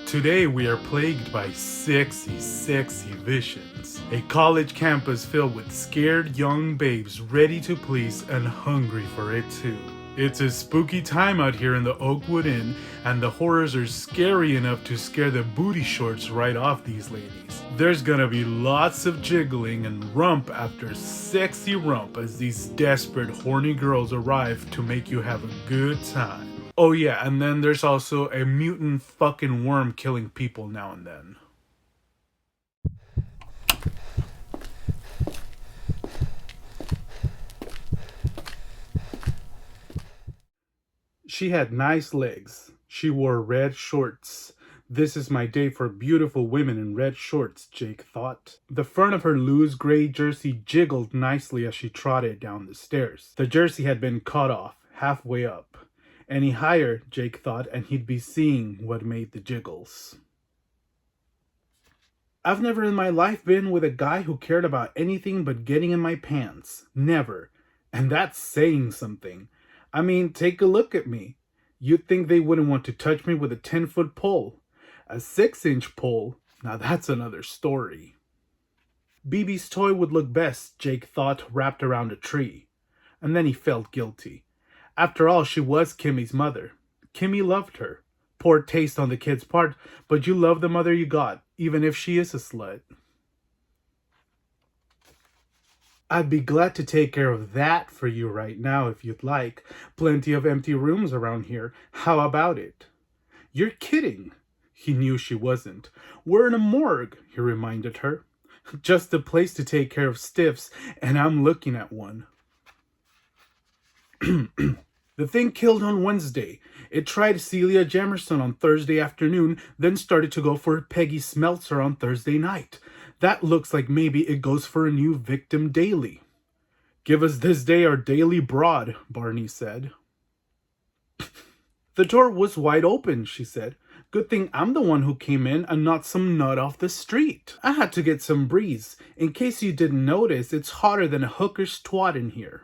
Today we are plagued by sexy visions. A college campus filled with scared young babes ready to please and hungry for it too. It's a spooky time out here in the Oakwood Inn, and the horrors are scary enough to scare the booty shorts right off these ladies. There's gonna be lots of jiggling and rump after sexy rump as these desperate horny girls arrive to make you have a good time. Oh yeah, and then there's also a mutant fucking worm killing people now and then. She had nice legs. She wore red shorts. This is my day for beautiful women in red shorts, Jake thought. The front of her loose gray jersey jiggled nicely as she trotted down the stairs. The jersey had been cut off, halfway up. Any higher, Jake thought, and he'd be seeing what made the jiggles. I've never in my life been with a guy who cared about anything but getting in my pants. Never. And that's saying something. I mean, take a look at me. You'd think they wouldn't want to touch me with a 10-foot pole. A 6-inch pole, now that's another story. BB's toy would look best, Jake thought, wrapped around a tree. And then he felt guilty. After all, she was Kimmy's mother. Kimmy loved her. Poor taste on the kid's part, but you love the mother you got, even if she is a slut. I'd be glad to take care of that for you right now if you'd like. Plenty of empty rooms around here. How about it? You're kidding. He knew she wasn't. We're in a morgue, he reminded her. Just a place to take care of stiffs, and I'm looking at one. The thing killed on Wednesday. It tried Celia Jemerson on Thursday afternoon, then started to go for Peggy Smeltzer on Thursday night. That looks like maybe it goes for a new victim daily. Give us this day our daily broad, Barney said. The door was wide open, she said. Good thing I'm the one who came in and not some nut off the street. I had to get some breeze. In case you didn't notice, it's hotter than a hooker's twat in here.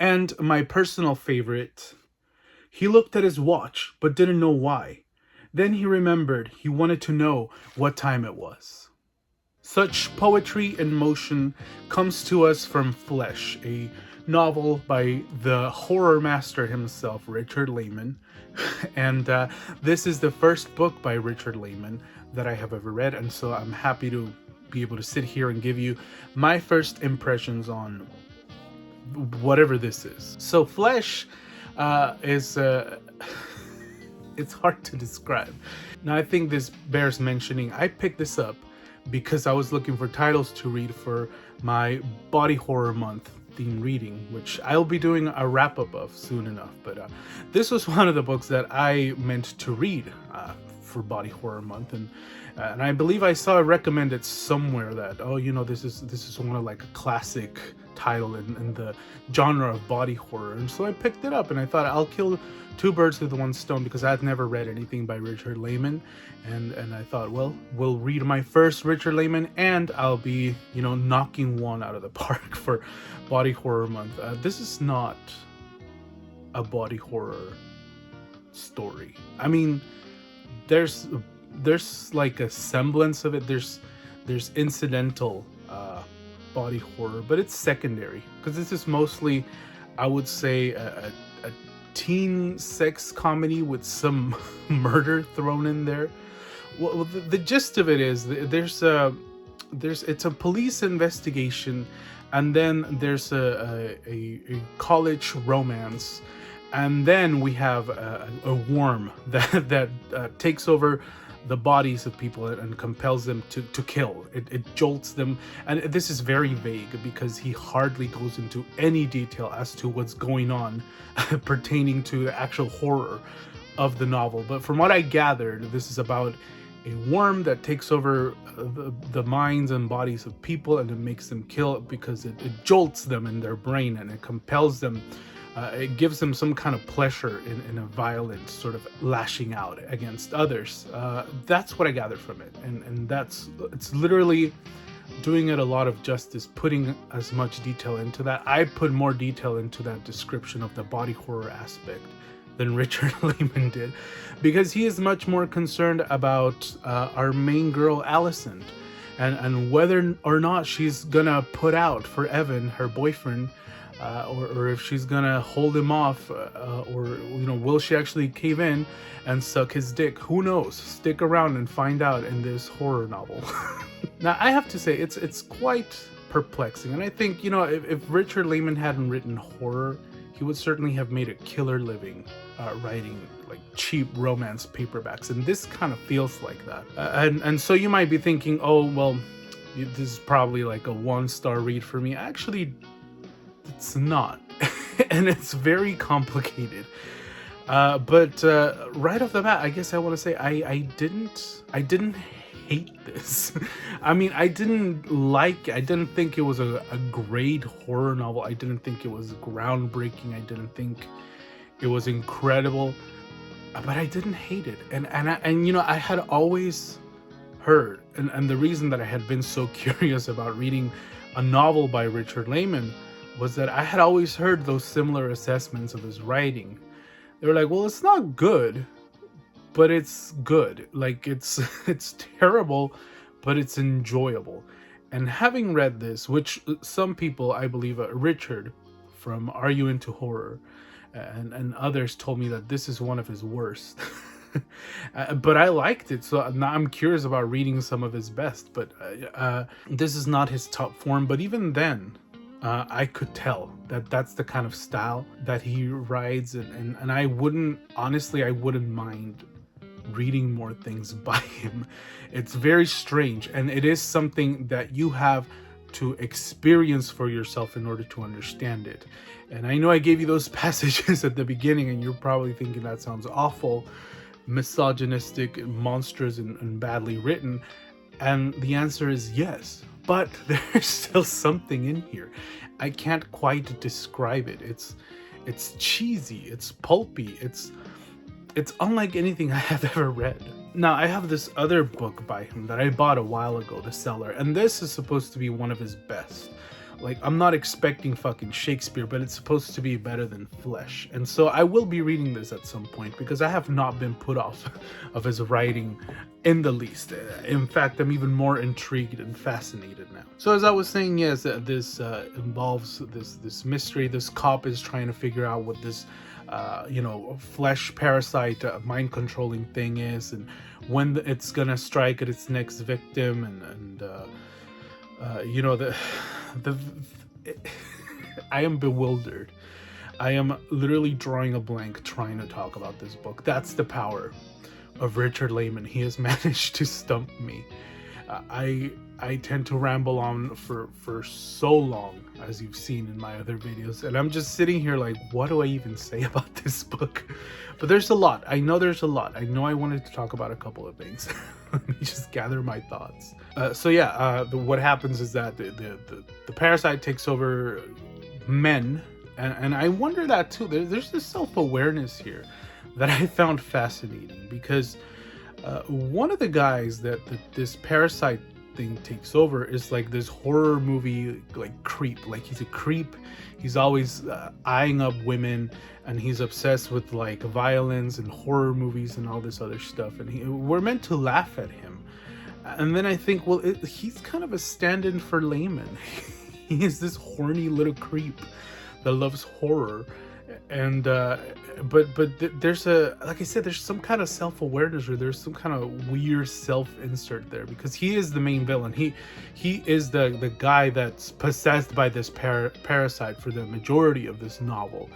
And my personal favorite. He looked at his watch, but didn't know why. Then he remembered he wanted to know what time it was. Such poetry in motion comes to us from Flesh, a novel by the horror master himself, Richard Laymon. And this is the first book by Richard Laymon that I have ever read, and so I'm happy to be able to sit here and give you my first impressions on whatever this is. So Flesh is it's hard to describe. Now I think this bears mentioning. I picked this up because I was looking for titles to read for my Body Horror Month theme reading, which I'll be doing a wrap-up of soon enough. But this was one of the books that I meant to read for Body Horror Month, and I believe I saw it recommended somewhere that, oh, you know, this is one of like a classic title in the genre of body horror. And so I picked it up and I thought I'll kill two birds with one stone because I had never read anything by Richard Laymon, and I thought, well, we'll read my first Richard Laymon and I'll be, you know, knocking one out of the park for Body Horror Month. This is not a body horror story. I mean, there's like a semblance of it. There's incidental body horror, but it's secondary because this is mostly, I would say, a teen sex comedy with some murder thrown in there. Well, the gist of it is it's a police investigation, and then there's a college romance, and then we have a worm that takes over the bodies of people and compels them to kill. It jolts them, and this is very vague because he hardly goes into any detail as to what's going on pertaining to the actual horror of the novel. But from what I gathered, this is about a worm that takes over the minds and bodies of people, and it makes them kill because it jolts them in their brain, and it compels them. It gives them some kind of pleasure in a violent sort of lashing out against others. That's what I gathered from it, and it's literally doing it a lot of justice, putting as much detail into that. I put more detail into that description of the body horror aspect than Richard Laymon did, because he is much more concerned about our main girl, Allison, and whether or not she's gonna put out for Evan, her boyfriend, or if she's gonna hold him off, or will she actually cave in and suck his dick? Who knows? Stick around and find out in this horror novel. Now, I have to say, it's quite perplexing, and I think if Richard Laymon hadn't written horror, he would certainly have made a killer living writing like cheap romance paperbacks, and this kind of feels like that. And so you might be thinking, oh well, this is probably like a 1-star read for me. Actually, it's not. And it's very complicated. But right off the bat, I guess I want to say I didn't hate this. I mean, I didn't think it was a great horror novel. I didn't think it was groundbreaking. I didn't think it was incredible, but I didn't hate it. And I had always heard, and the reason that I had been so curious about reading a novel by Richard Laymon was that I had always heard those similar assessments of his writing. They were like, well, it's not good, but it's good. Like, it's terrible, but it's enjoyable. And having read this, which some people, I believe, Richard from Are You Into Horror and others told me that this is one of his worst. But I liked it, so now I'm curious about reading some of his best. But this is not his top form, but even then, I could tell that that's the kind of style that he writes, and I wouldn't mind reading more things by him. It's very strange, and it is something that you have to experience for yourself in order to understand it. And I know I gave you those passages at the beginning, and you're probably thinking that sounds awful, misogynistic, monstrous, and badly written. And the answer is yes. But there's still something in here. I can't quite describe it. It's cheesy, it's pulpy, it's unlike anything I have ever read. Now, I have this other book by him that I bought a while ago, The Cellar, and this is supposed to be one of his best. Like, I'm not expecting fucking Shakespeare, but it's supposed to be better than Flesh. And so I will be reading this at some point, because I have not been put off of his writing in the least. In fact, I'm even more intrigued and fascinated now. So as I was saying, yes, this involves this mystery. This cop is trying to figure out what this flesh parasite mind controlling thing is, and when it's gonna strike at its next victim, and I am bewildered. I am literally drawing a blank trying to talk about this book. That's the power of Richard Laymon. He has managed to stump me. I tend to ramble on for so long, as you've seen in my other videos, and I'm just sitting here like, what do I even say about this book? But there's a lot. I know there's a lot. I know I wanted to talk about a couple of things. Let me just gather my thoughts. What happens is that the parasite takes over men, and I wonder that too. There's this self-awareness here that I found fascinating, because one of the guys that this parasite thing takes over is like this horror movie like creep. Like, he's a creep. He's always eyeing up women, and he's obsessed with like violence and horror movies and all this other stuff, and we're meant to laugh at him. And then I think, well, he's kind of a stand-in for Laymon. He is this horny little creep that loves horror, and but there's like I said, there's some kind of self-awareness, or there's some kind of weird self-insert there, because he is the main villain. He is the guy that's possessed by this parasite for the majority of this novel,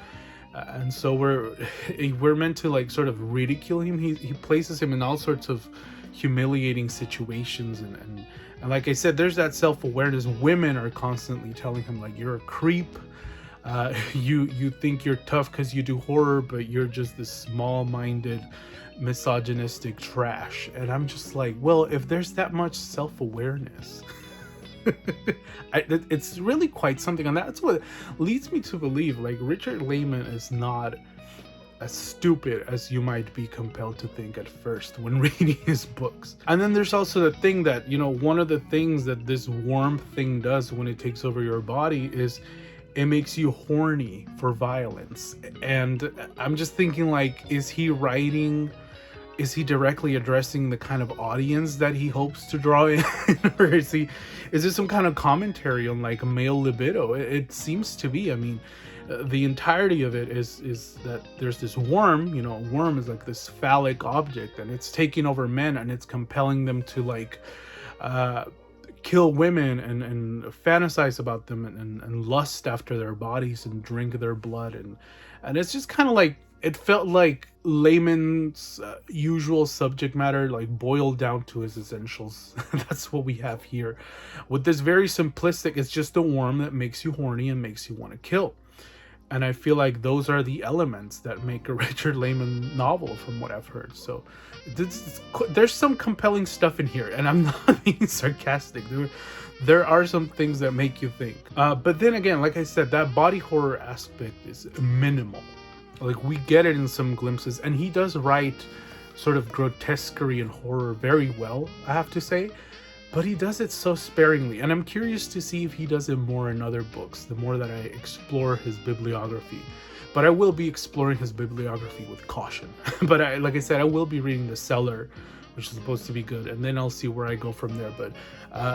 and so we're meant to like sort of ridicule him. He places him in all sorts of humiliating situations, and like I said, there's that self-awareness. Women are constantly telling him like, you're a creep. You think you're tough because you do horror, but you're just this small-minded, misogynistic trash. And I'm just like, well, if there's that much self-awareness, it's really quite something. And that's what leads me to believe like Richard Laymon is not as stupid as you might be compelled to think at first when reading his books. And then there's also the thing that, one of the things that this warm thing does when it takes over your body is it makes you horny for violence. And I'm just thinking, like, is he directly addressing the kind of audience that he hopes to draw in? Or is this some kind of commentary on like male libido? It seems to be. I mean, the entirety of it is that there's this worm. You know, a worm is like this phallic object, and it's taking over men, and it's compelling them to like kill women and fantasize about them and lust after their bodies and drink their blood, and it's just kind of like, it felt like Laymon's usual subject matter like boiled down to his essentials. That's what we have here with this very simplistic, it's just a worm that makes you horny and makes you want to kill. And I feel like those are the elements that make a Richard Laymon novel, from what I've heard. So there's some compelling stuff in here, and I'm not being sarcastic. There are some things that make you think. But then again, like I said, that body horror aspect is minimal. Like, we get it in some glimpses, and he does write sort of grotesquerie and horror very well, I have to say. But he does it so sparingly, and I'm curious to see if he does it more in other books, the more that I explore his bibliography. But I will be exploring his bibliography with caution. But like I said, I will be reading The Cellar, which is supposed to be good, and then I'll see where I go from there. But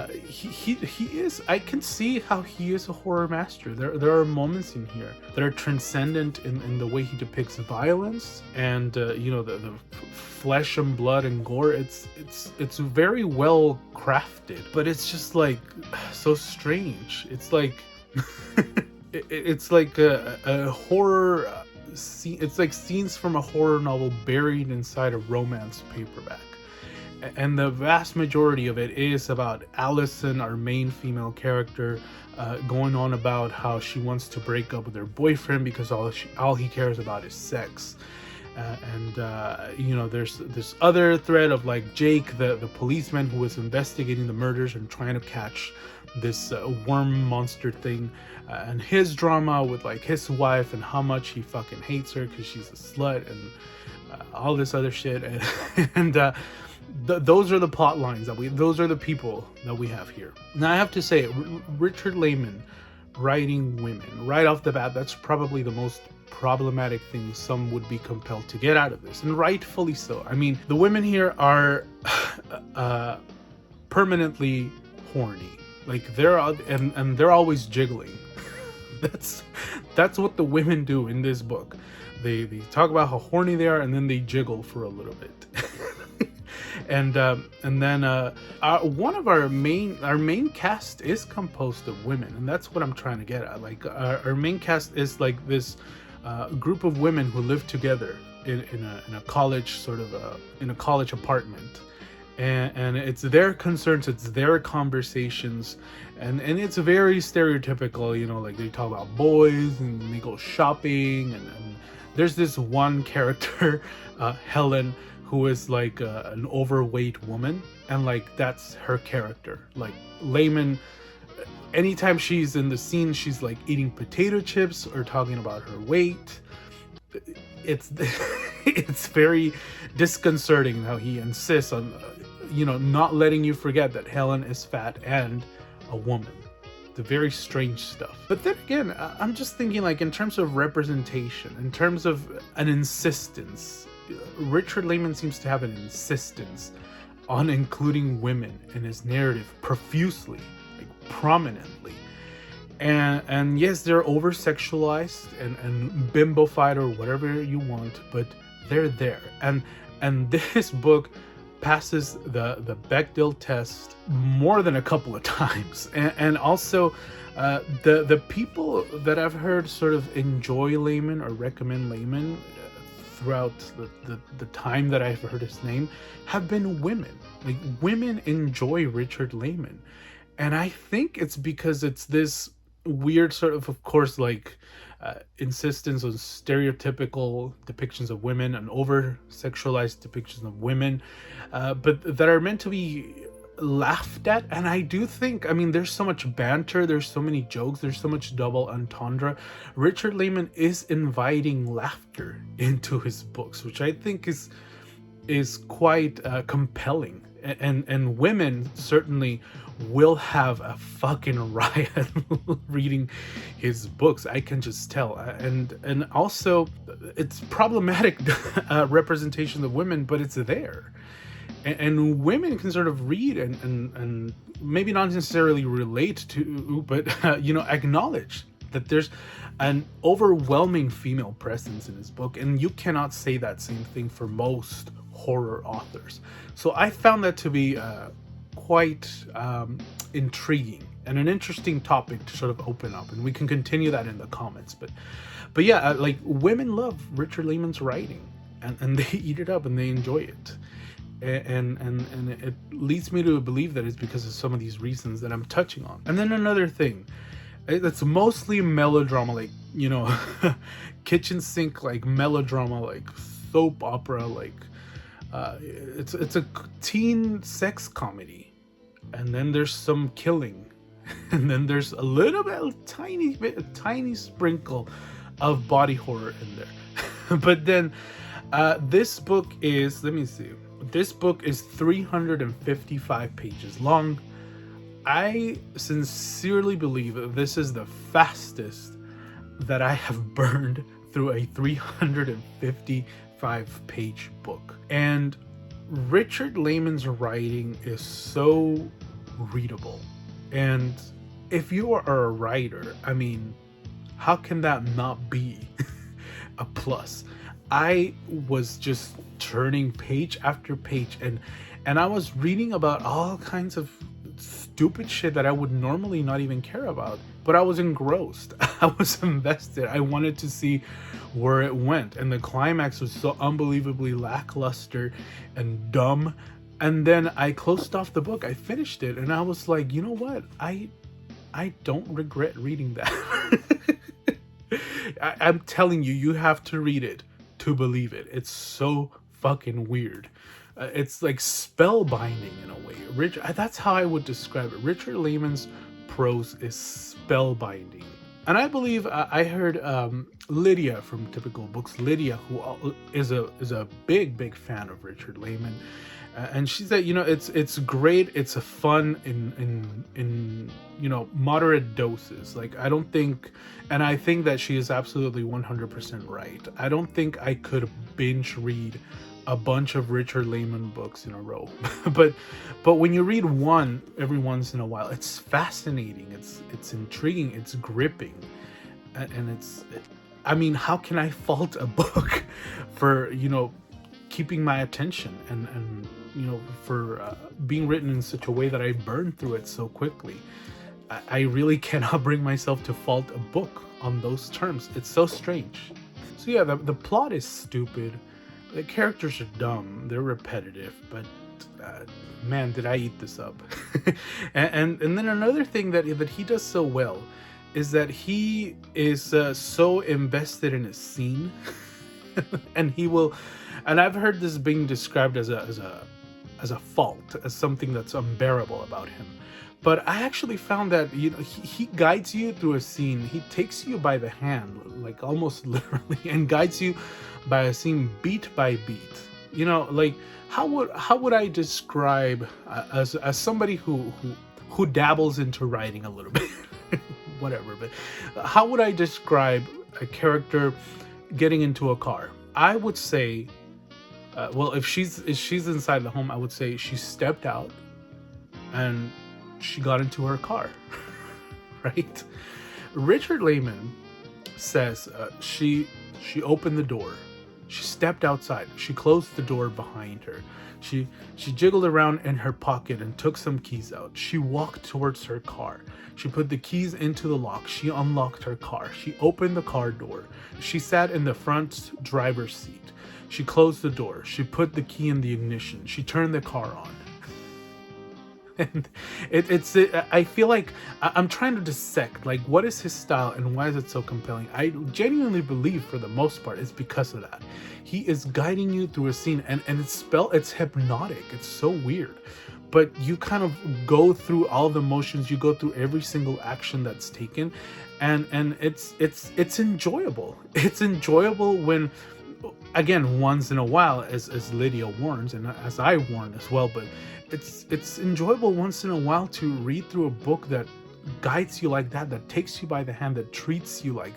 he is, I can see how he is a horror master. There are moments in here that are transcendent in the way he depicts violence and the flesh and blood and gore. It's very well crafted, but it's just like so strange. It's like it's like a horror scene. It's like scenes from a horror novel buried inside a romance paperback. And the vast majority of it is about Allison, our main female character, going on about how she wants to break up with her boyfriend because all he cares about is sex. There's this other thread of like Jake, the policeman who was investigating the murders and trying to catch this worm monster thing, and his drama with like his wife and how much he fucking hates her because she's a slut and all this other shit. Those are the plot lines those are the people that we have here. Now I have to say, Richard Laymon writing women right off the bat, that's probably the most problematic thing some would be compelled to get out of this, and rightfully so. I mean, the women here are permanently horny. Like, they're always jiggling. That's what the women do in this book. They talk about how horny they are, and then they jiggle for a little bit. And then one of our main cast is composed of women, and that's what I'm trying to get at. Like, our main cast is like this group of women who live together in a college in a college apartment, and it's their concerns, it's their conversations, and it's very stereotypical. Like, they talk about boys and they go shopping, and there's this one character, Helen, who is like an overweight woman, and like that's her character. Like, Laymon, anytime she's in the scene, she's like eating potato chips or talking about her weight. It's it's very disconcerting how he insists on not letting you forget that Helen is fat and a woman. The very strange stuff. But then again, I'm just thinking, like, in terms of representation, in terms of an insistence, Richard Laymon seems to have an insistence on including women in his narrative profusely, like prominently. And yes, they're over-sexualized and bimbofied or whatever you want, but they're there. And this book passes the Bechdel test more than a couple of times. And also, the people that I've heard sort of enjoy Laymon or recommend Laymon throughout the time that I've heard his name have been women. Like, women enjoy Richard Laymon. And I think it's because it's this weird sort of course, like insistence on stereotypical depictions of women and over-sexualized depictions of women, but that are meant to be laughed at. And I do think, I mean, there's so much banter, there's so many jokes, there's so much double entendre. Richard Laymon is inviting laughter into his books, which I think is quite compelling. And women certainly will have a fucking riot reading his books. I can just tell. And also it's problematic representation of women, but it's there. And women can sort of read and maybe not necessarily relate to, but acknowledge that there's an overwhelming female presence in his book, and you cannot say that same thing for most horror authors. So I found that to be quite intriguing and an interesting topic to sort of open up, and we can continue that in the comments. But yeah, like, women love Richard Laymon's writing, and they eat it up and they enjoy it. And it leads me to believe that it's because of some of these reasons that I'm touching on. And then another thing, it's mostly melodrama, like, kitchen sink, like melodrama, like soap opera, like it's a teen sex comedy, and then there's some killing, and then there's a little bit, a tiny sprinkle of body horror in there. But then this book is, let me see, this book is 355 pages long. I sincerely believe that this is the fastest that I have burned through a 355 page book. And Richard Laymon's writing is so readable. And if you are a writer, I mean, how can that not be a plus? I was just turning page after page, and I was reading about all kinds of stupid shit that I would normally not even care about, but I was engrossed. I was invested. I wanted to see where it went, and the climax was so unbelievably lackluster and dumb. And then I closed off the book. I finished it, and I was like, you know what? I don't regret reading that. I'm telling you, you have to read it to believe it. It's so fucking weird. It's like spellbinding in a way. That's how I would describe it. Richard Laymon's prose is spellbinding. And I believe I heard Lydia from Typical Books, Lydia, who is a big fan of Richard Laymon, and she said, it's great. It's a fun in moderate doses. Like, I don't think, and I think that she is absolutely 100% right. I don't think I could binge read a bunch of Richard Laymon books in a row. but when you read one every once in a while, it's fascinating, it's intriguing, it's gripping, and I mean, how can I fault a book for keeping my attention and for being written in such a way that I burn through it so quickly? I really cannot bring myself to fault a book on those terms. It's so strange. So yeah, the plot is stupid. The characters are dumb. They're repetitive, but man, did I eat this up. and then another thing that he does so well is that he is so invested in a scene, and he will. And I've heard this being described as a fault, as something that's unbearable about him. But I actually found that he guides you through a scene. He takes you by the hand, like almost literally, and guides you by a scene beat by beat. Like, how would I describe as somebody who dabbles into writing a little bit, whatever. But how would I describe a character getting into a car? I would say, well, if she's inside the home, I would say she stepped out and she got into her car, right? Richard Laymon says she opened the door, she stepped outside, she closed the door behind her, she jiggled around in her pocket and took some keys out. She walked towards her car. She put the keys into the lock. She unlocked her car. She opened the car door. She sat in the front driver's seat. She closed the door. She put the key in the ignition. She turned the car on. And I feel like I'm trying to dissect, like, what is his style and why is it so compelling? I genuinely believe, for the most part, it's because of that. He is guiding you through a scene, and it's hypnotic. It's so weird. But you kind of go through all the motions, you go through every single action that's taken, and it's enjoyable. It's enjoyable when again, once in a while, as Lydia warns, and as I warn as well, but it's enjoyable once in a while to read through a book that guides you like that takes you by the hand, that treats you like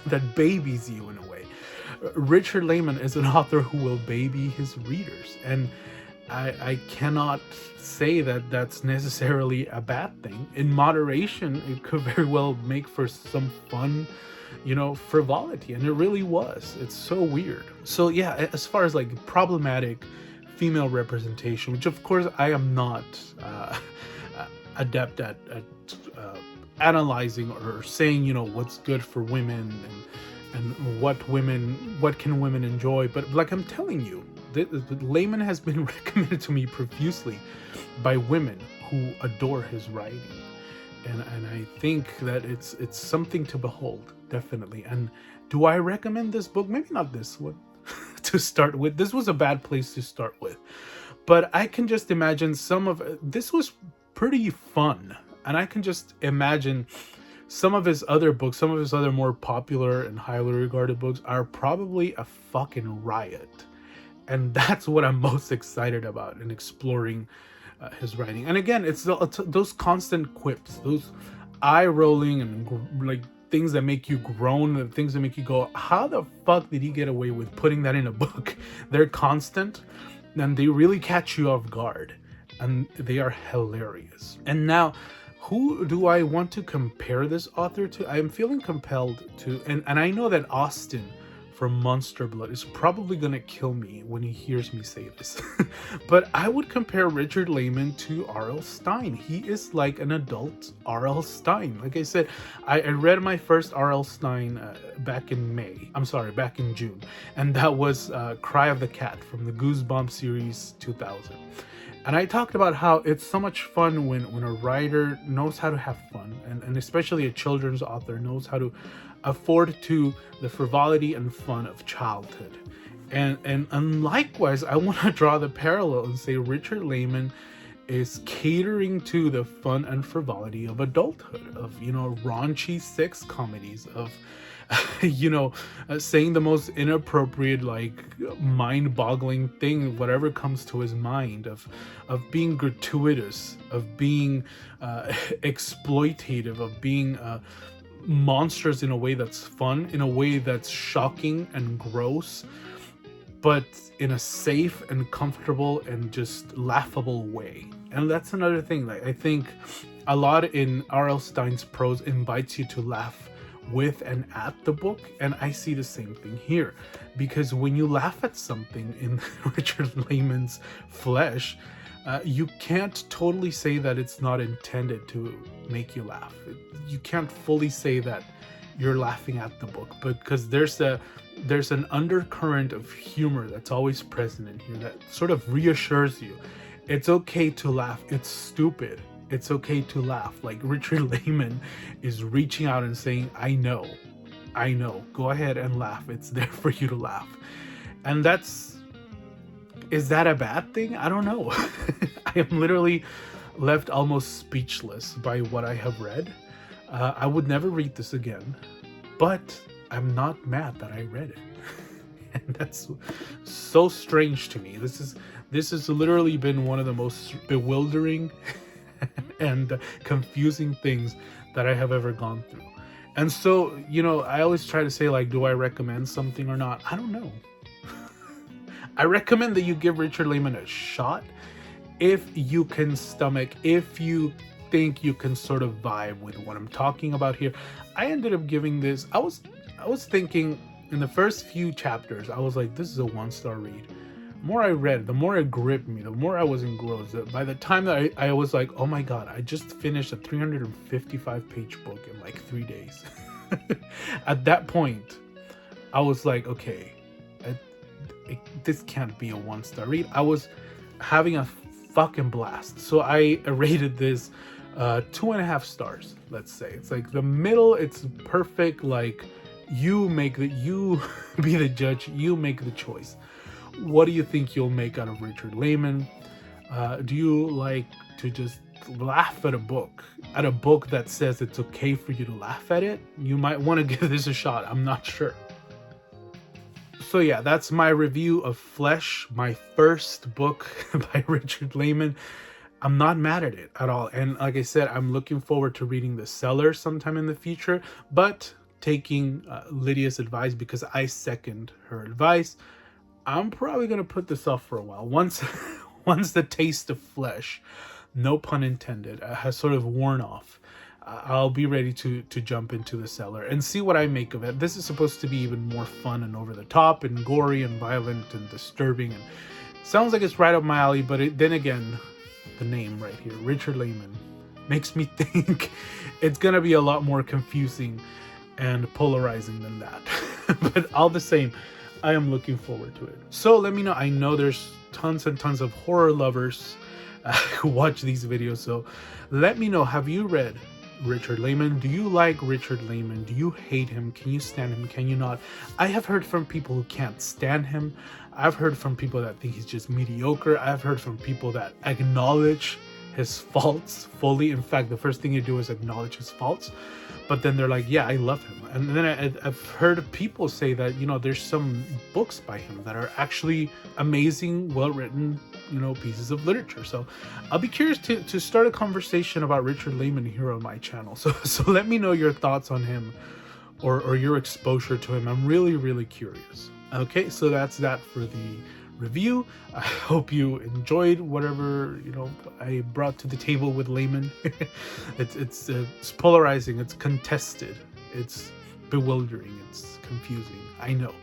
that babies you in a way. Richard Laymon is an author who will baby his readers, and I cannot say that that's necessarily a bad thing. In moderation, it could very well make for some fun, frivolity, and it really was. It's so weird. So yeah, as far as like problematic female representation, which of course I am not adept at analyzing or saying, what's good for women and what can women enjoy, but like I'm telling you, Laymon has been recommended to me profusely by women who adore his writing, and I think that it's something to behold, definitely. And do I recommend this book? Maybe not this one to start with. This was a bad place to start with, but I can just imagine this was pretty fun, and I can just imagine some of his other books, some of his other more popular and highly regarded books are probably a fucking riot. And that's what I'm most excited about in exploring his writing. And again, it's those constant quips, those eye-rolling and like things that make you groan, the things that make you go, how the fuck did he get away with putting that in a book? They're constant, and they really catch you off guard, and they are hilarious. And now, who do I want to compare this author to? I am feeling compelled to, and I know that Austin from Monster Blood is probably gonna kill me when he hears me say this, but I would compare Richard Laymon to RL Stine. He is like an adult RL Stine. Like I said, I read my first RL Stine back in June, and that was Cry of the Cat from the Goosebumps series 2000. And I talked about how it's so much fun when a writer knows how to have fun, and especially a children's author knows how to afford to the frivolity and fun of childhood. And likewise, I want to draw the parallel and say Richard Laymon is catering to the fun and frivolity of adulthood, of, raunchy sex comedies, of saying the most inappropriate, like mind-boggling thing, whatever comes to his mind, of being gratuitous, of being exploitative, of being monsters in a way that's fun, in a way that's shocking and gross, but in a safe and comfortable and just laughable way. And that's another thing. Like, I think a lot in R.L. Stine's prose invites you to laugh with and at the book, and I see the same thing here, because when you laugh at something in Richard Laymon's flesh, you can't totally say that it's not intended to make you laugh. You can't fully say that you're laughing at the book, because there's an undercurrent of humor that's always present in here that sort of reassures you. It's okay to laugh. It's stupid. It's okay to laugh. Like Richard Laymon is reaching out and saying, I know, go ahead and laugh. It's there for you to laugh. And is that a bad thing? I don't know. I am literally left almost speechless by what I have read. I would never read this again, but I'm not mad that I read it. And that's so strange to me. This has literally been one of the most bewildering and confusing things that I have ever gone through. And so, I always try to say, like, do I recommend something or not? I don't know. I recommend that you give Richard Laymon a shot if you can stomach, if you think you can sort of vibe with what I'm talking about here. I ended up giving this, I was thinking in the first few chapters, I was like, this is a 1-star read. The more I read, the more it gripped me, the more I was engrossed. By the time that I was like, oh my God, I just finished a 355-page book in like 3 days. At that point, I was like, okay, this can't be a 1-star read. I was having a fucking blast. So I rated this 2.5 stars, let's say. It's like the middle, it's perfect. Like, you be the judge, you make the choice. What do you think you'll make out of Richard Laymon? Do you like to just laugh at a book that says it's okay for you to laugh at it? You might want to give this a shot. I'm not sure. So yeah, that's my review of Flesh, my first book by Richard Laymon. I'm not mad at it at all. And like I said, I'm looking forward to reading The Cellar sometime in the future, but taking Lydia's advice, because I second her advice, I'm probably going to put this off for a while. Once once the taste of Flesh, no pun intended, has sort of worn off, I'll be ready to jump into The Cellar and see what I make of it. This is supposed to be even more fun and over the top and gory and violent and disturbing, and sounds like it's right up my alley. But then again, the name right here, Richard Laymon, makes me think it's gonna be a lot more confusing and polarizing than that. But all the same, I am looking forward to it. So let me know. I know there's tons and tons of horror lovers who watch these videos, so let me know, have you read Richard Laymon? Do you like Richard Laymon? Do you hate him? Can you stand him? Can you not? I have heard from people who can't stand him. I've heard from people that think he's just mediocre. I've heard from people that acknowledge his faults fully. In fact, the first thing you do is acknowledge his faults, but then they're like, yeah, I love him. And then I've heard people say that, you know, there's some books by him that are actually amazing, well-written, you know, pieces of literature. So I'll be curious to start a conversation about Richard Laymon here on my channel. So let me know your thoughts on him, or your exposure to him. I'm really, really curious. Okay, so that's that for the review. I hope you enjoyed whatever, you know, I brought to the table with Laymon. It's polarizing, it's contested, it's bewildering, it's confusing. I know.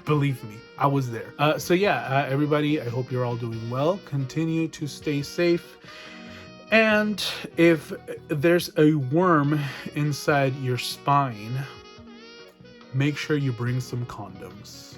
Believe me, I was there. So yeah, everybody, I hope you're all doing well. Continue to stay safe. And if there's a worm inside your spine, make sure you bring some condoms.